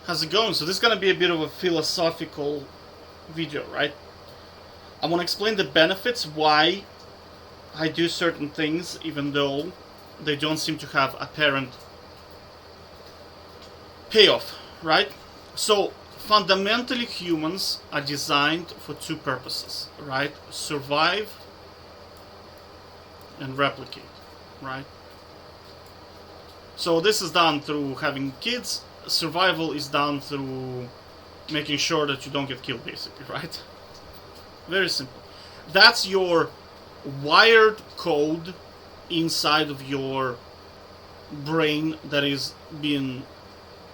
How's it going? So this is gonna be a bit of a philosophical video, right? I want to explain the benefits, why I do certain things, even though they don't seem to have apparent payoff, right? So fundamentally, humans are designed for two purposes, right? Survive and replicate, right? So this is done through having kids. Survival is done through making sure that you don't get killed, basically, right? Very simple. That's your wired code inside of your brain that is being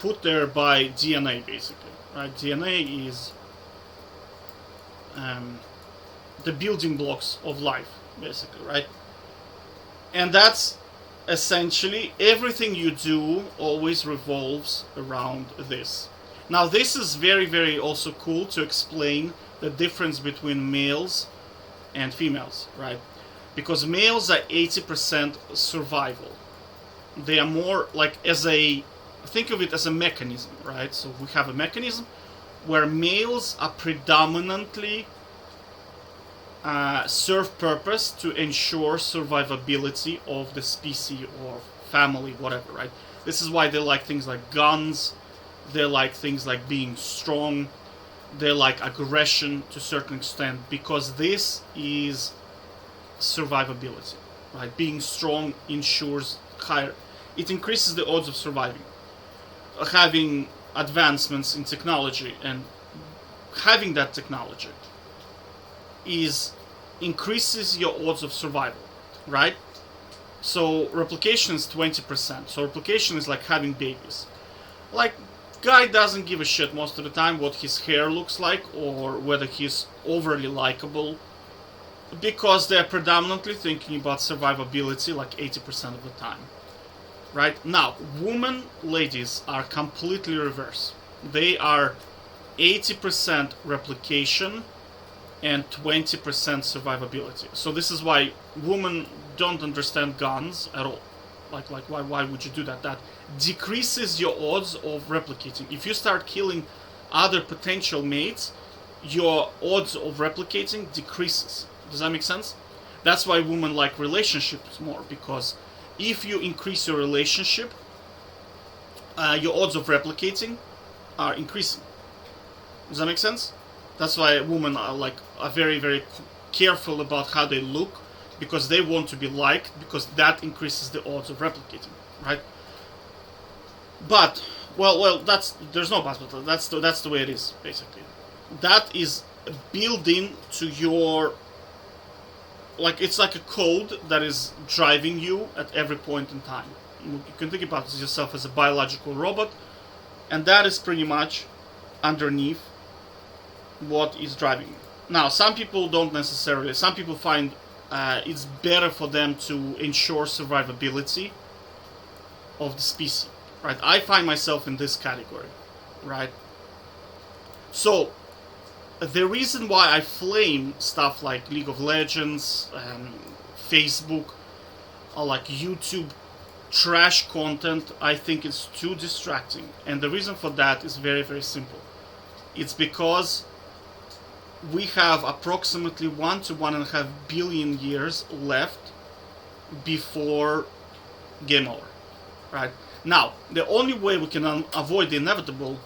put there by DNA, basically, right? DNA is the building blocks of life, basically, right? And that's essentially everything you do always revolves around this. Now, this is very, very also cool to explain the difference between males and females, right? Because males are 80% survival. They are more like think of it as a mechanism, right? So we have a mechanism where males are predominantly serve purpose to ensure survivability of the species or family, whatever, right? This is why they like things like guns, they like things like being strong, they like aggression to a certain extent, because this is survivability, right? Being strong ensures higher, it increases the odds of surviving. Having advancements in technology and having that technology increases your odds of survival, right? So replication is 20%. So replication is like having babies. Like, guy doesn't give a shit most of the time what his hair looks like or whether he's overly likable, because they're predominantly thinking about survivability like 80% of the time, right? Now, ladies are completely reverse. They are 80% replication and 20% survivability. So this is why women don't understand guns at all. Like why would you do that? That decreases your odds of replicating. If you start killing other potential mates, your odds of replicating decreases. Does that make sense? That's why women like relationships more, because if you increase your relationship, your odds of replicating are increasing. Does that make sense? That's why women are very, very careful about how they look, because they want to be liked, because that increases the odds of replicating, right? But there's no but. That's the way it is, basically. That is built into your, it's like a code that is driving you at every point in time. You can think about yourself as a biological robot, and that is pretty much underneath what is driving you. Now, some people don't necessarily. Some people find it's better for them to ensure survivability of the species, right? I find myself in this category, right? So, the reason why I flame stuff like League of Legends, Facebook, or like YouTube trash content, I think it's too distracting. And the reason for that is very, very simple. It's because we have approximately 1 to 1.5 billion years left before game over, right? Now, the only way we can avoid the inevitable,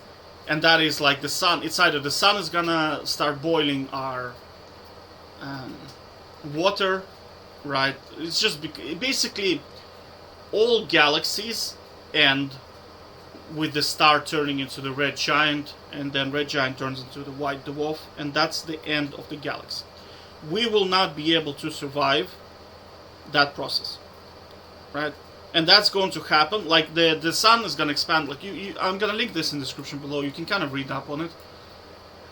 and that is like the sun, it's either the sun is gonna start boiling our water, right? It's just basically all galaxies end with the star turning into the red giant, and then red giant turns into the white dwarf, and that's the end of the galaxy. We will not be able to survive that process, right? And that's going to happen. Like the sun is going to expand. Like I'm going to link this in the description below. You can kind of read up on it.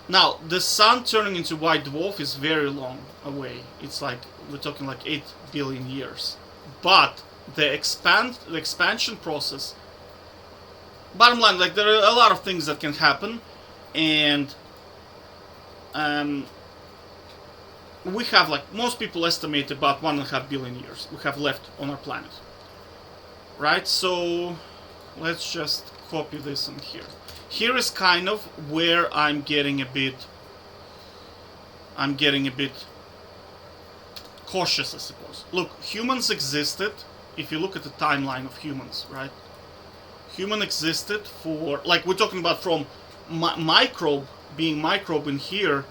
Now, the sun turning into white dwarf is very long away. It's like we're talking like 8 billion years. But the expansion process. Bottom line, like there are a lot of things that can happen, and we have, like, most people estimate about 1.5 billion years we have left on our planet, right? So let's just copy this in here. Here is kind of where I'm getting a bit cautious, I suppose. Look, humans existed. If you look at the timeline of humans, right? Human existed for, like, we're talking about from microbe, being microbe in here,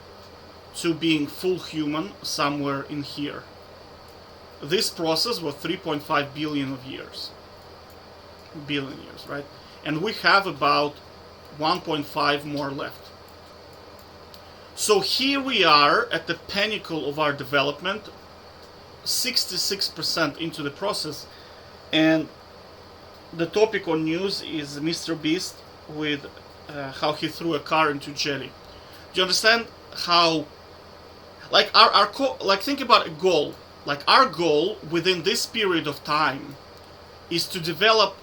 to being full human somewhere in here. This process was 3.5 billion of years. Billion years, right? And we have about 1.5 more left. So here we are at the pinnacle of our development, 66% into the process, and the topic on news is Mr. Beast with how he threw a car into jelly. Do you understand how, like, like, think about a goal. Like, our goal within this period of time is to develop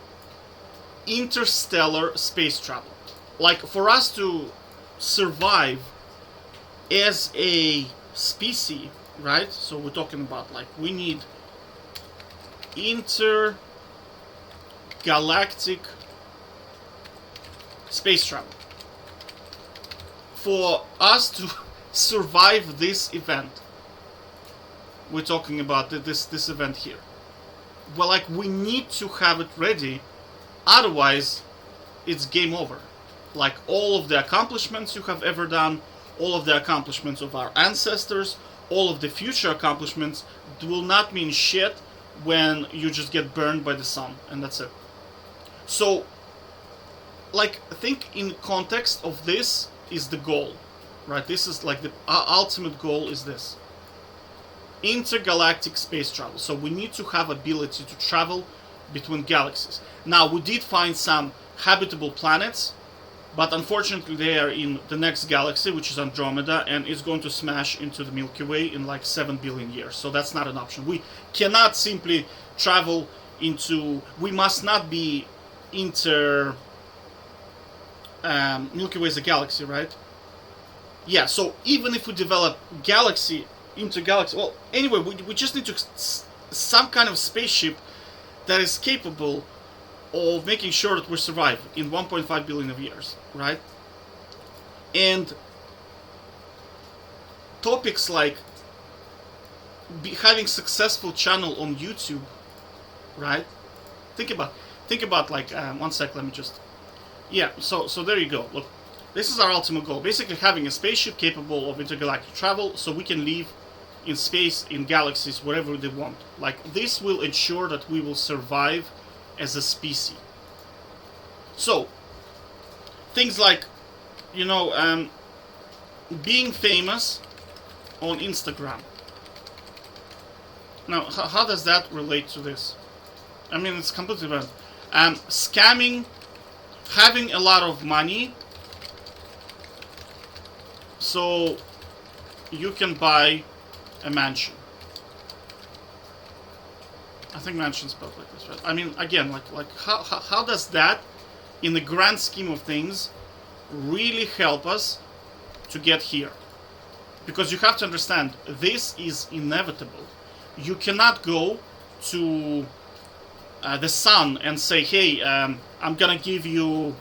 interstellar space travel. Like, for us to survive as a species, right? So we're talking about, like, we need intergalactic space travel. For us to survive this event, we're talking about this event here. Well, like, we need to have it ready, otherwise it's game over. Like, all of the accomplishments you have ever done, all of the accomplishments of our ancestors, all of the future accomplishments will not mean shit when you just get burned by the sun, and that's it. So, like, think in context of this is the goal, right? This is like the ultimate goal is this. Intergalactic space travel. So we need to have ability to travel between galaxies. Now, we did find some habitable planets, but unfortunately they are in the next galaxy, which is Andromeda, and it's going to smash into the Milky Way in like 7 billion years. So that's not an option. We cannot simply travel into... We must not be Milky Way is a galaxy, right? Yeah, so even if we develop intergalaxy... Well, anyway, we just need to... some kind of spaceship that is capable of making sure that we survive in 1.5 billion of years, right? And topics like having successful channel on YouTube, right? Think about like, one sec, let me just... Yeah, so there you go. Look, this is our ultimate goal. Basically having a spaceship capable of intergalactic travel so we can live in space, in galaxies, wherever they want. Like, this will ensure that we will survive as a species. So, things like, you know, being famous on Instagram. Now, how does that relate to this? I mean, it's completely different. Scamming, having a lot of money, so you can buy a mansion. I think mansion spelled like this, right? I mean, again, like how does that, in the grand scheme of things, really help us to get here? Because you have to understand, this is inevitable. You cannot go to the sun and say, hey, I'm gonna give you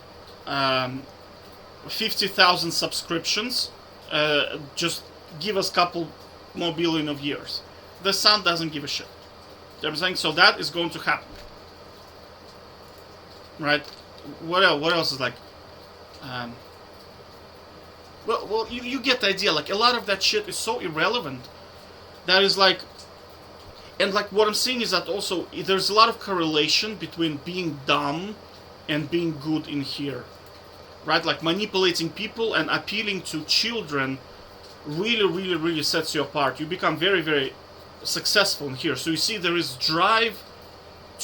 50,000 subscriptions, just give us a couple more billion of years. The sun doesn't give a shit. You know what I'm saying? So that is going to happen. Right? What else is like... Well, you get the idea. Like, a lot of that shit is so irrelevant. That is like... And like, what I'm saying is that also, there's a lot of correlation between being dumb and being good in here. Right? Like, manipulating people and appealing to children really sets you apart. You become very successful in here. So you see, there is drive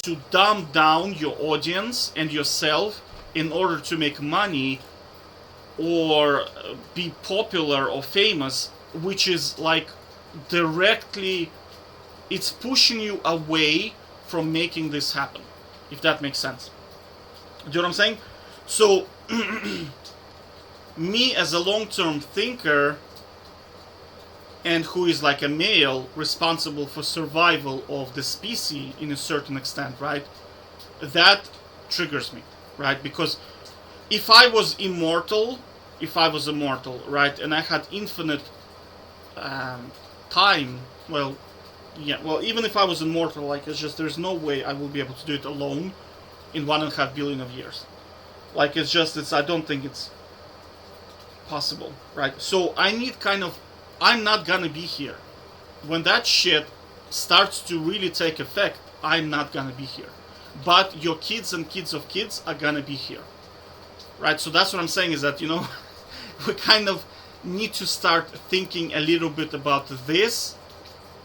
to dumb down your audience and yourself in order to make money or be popular or famous, which is like directly, it's pushing you away from making this happen, if that makes sense. Do you know what I'm saying? So me as a long-term thinker, and who is like a male responsible for survival of the species in a certain extent, right? That triggers me, right? Because if I was immortal, right, and I had infinite time, well, yeah, well, even if I was immortal, like, it's just, there's no way I will be able to do it alone in 1.5 billion of years. Like, it's just, I don't think it's possible, right? So I need kind of, I'm not gonna be here. When that shit starts to really take effect, I'm not gonna be here. But your kids and kids of kids are gonna be here. Right? So that's what I'm saying, is that, we kind of need to start thinking a little bit about this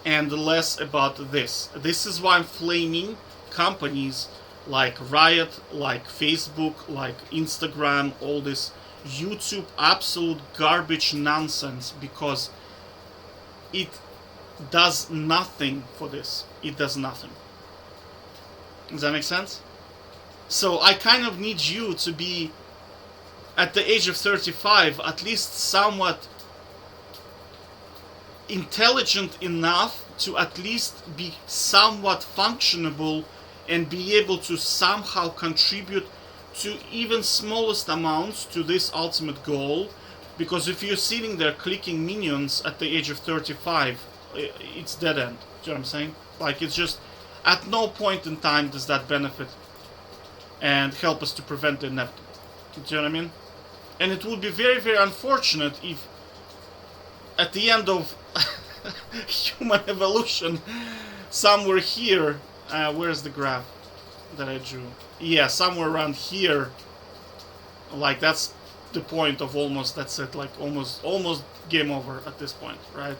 and less about this. This is why I'm flaming companies like Riot, like Facebook, like Instagram, all this YouTube absolute garbage nonsense, because it does nothing for this. It does nothing. Does that make sense? So I kind of need you to be, at the age of 35, at least somewhat intelligent enough to at least be somewhat functionable and be able to somehow contribute to even smallest amounts to this ultimate goal. Because if you're sitting there clicking minions at the age of 35, it's dead end. Do you know what I'm saying? Like, it's just, at no point in time does that benefit and help us to prevent the inevitable. Do you know what I mean? And it would be very, very unfortunate if at the end of human evolution, somewhere here, where's the graph that I drew? Yeah, somewhere around here, like, that's the point of almost, that's it, like, almost game over at this point, right?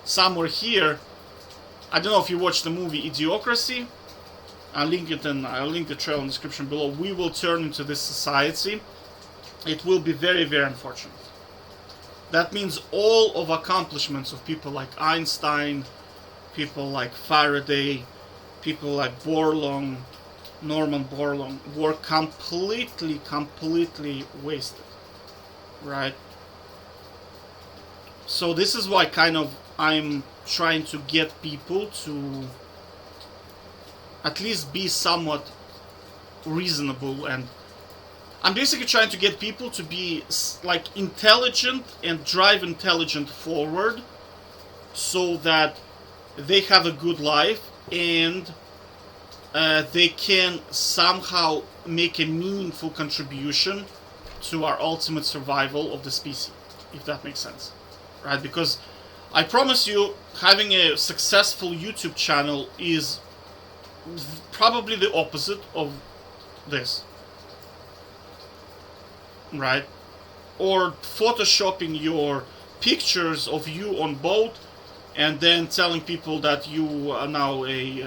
Somewhere here, I don't know if you watched the movie Idiocracy, I'll link the trailer in the description below. We will turn into this society. It will be very, very unfortunate. That means all of accomplishments of people like Einstein, people like Faraday, people like Borlong, Norman Borlaug, were completely wasted. Right? So this is why kind of I'm trying to get people to at least be somewhat reasonable, and I'm basically trying to get people to be like intelligent and drive intelligent forward so that they have a good life and they can somehow make a meaningful contribution to our ultimate survival of the species, if that makes sense, right? Because I promise you, having a successful YouTube channel is probably the opposite of this, right? Or photoshopping your pictures of you on boat and then telling people that you are now a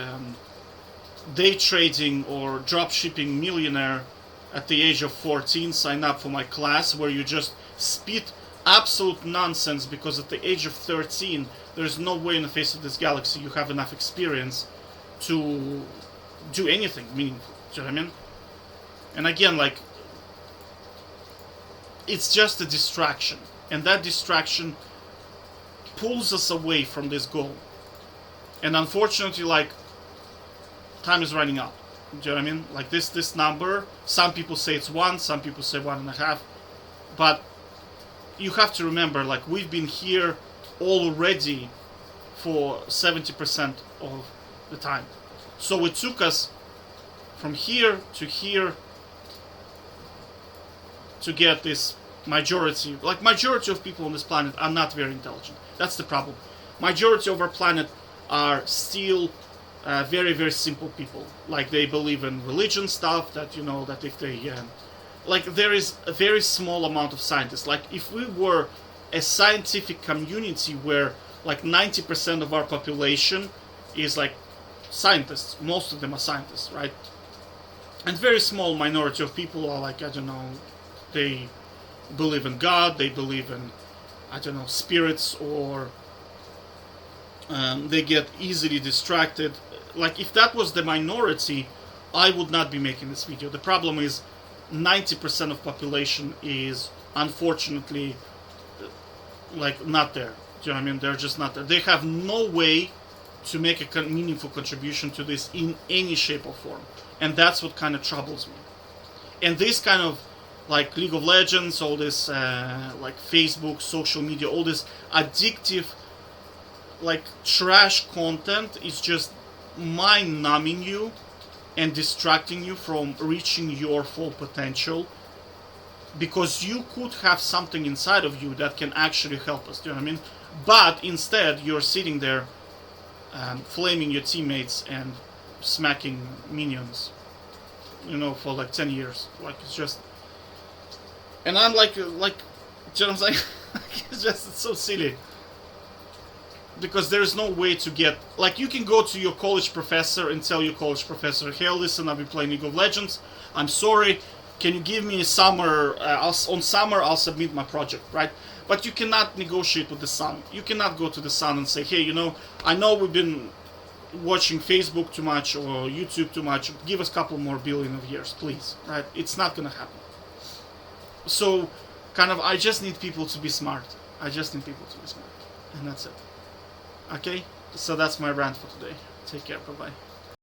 day trading or drop shipping millionaire at the age of 14, sign up for my class, where you just spit absolute nonsense because at the age of 13 there's no way in the face of this galaxy you have enough experience to do anything meaningful. Do you know what I mean? And again, like, it's just a distraction, and that distraction pulls us away from this goal. And unfortunately, like, time is running out. Do you know what I mean? Like, this number, some people say it's 1, some people say 1.5, but you have to remember, like, we've been here already for 70% of the time. So it took us from here to get this majority. Like, majority of people on this planet are not very intelligent. That's the problem. Majority of our planet are still very, very simple people. Like, they believe in religion stuff, that, you know, that if they like, there is a very small amount of scientists. Like, if we were a scientific community where like 90% of our population is like scientists, most of them are scientists, right? And very small minority of people are like, I don't know, they believe in God, they believe in, I don't know, spirits, or they get easily distracted. Like, if that was the minority, I would not be making this video. The problem is 90% of population is unfortunately like not there. Do you know what I mean? They're just not there. They have no way to make a meaningful contribution to this in any shape or form. And that's what kind of troubles me. And this kind of like League of Legends, all this like Facebook, social media, all this addictive, like trash content is just mind numbing you and distracting you from reaching your full potential, because you could have something inside of you that can actually help us. Do you know what I mean? But instead, you're sitting there, flaming your teammates and smacking minions, you know, for like 10 years. Like, it's just, and I'm like, do you know what I'm saying? It's so silly. Because there's no way to get, like, you can go to your college professor and tell your college professor, hey, listen, I've been playing League of Legends, I'm sorry, can you give me a summer, on summer I'll submit my project, right? But you cannot negotiate with the Sun. You cannot go to the Sun and say, hey, you know, I know we've been watching Facebook too much or YouTube too much, give us a couple more billion of years, please, right? It's not gonna happen. So, kind of, I just need people to be smart. I just need people to be smart. And that's it. Okay? So that's my rant for today. Take care, bye-bye.